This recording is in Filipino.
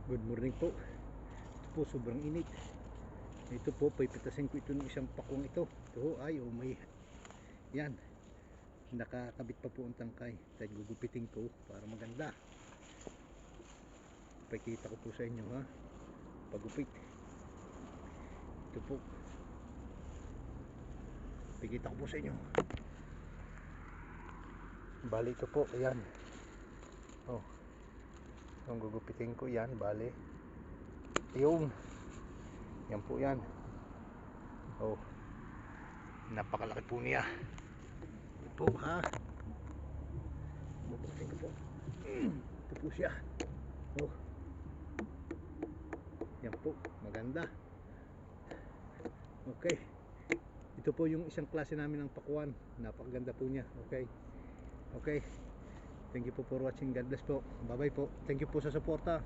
Good morning po. Ito po sobrang init. Ito po pipitasin ko ito ng isang pakuang ito. Ito ay may yan. Nakakabit pa po ang tangkay. Kaya gugupitin ko para maganda. Pakita ko po sa inyo ha. Pagupit. Ito po. Pakita ko po sa inyo. Bali ito po. Ayan. Oh. Ang gugupitin ko yan, bale yung yan po yan. Oh, napakalaki po niya. Ito po ha, gugupitin ko po. Ito po siya. Oh, yan po, maganda. Okay, ito po yung isang klase namin ng pakuan. Napakaganda po niya. Okay, okay. Thank you po for watching. God bless po. Bye bye po. Thank you po sa suporta.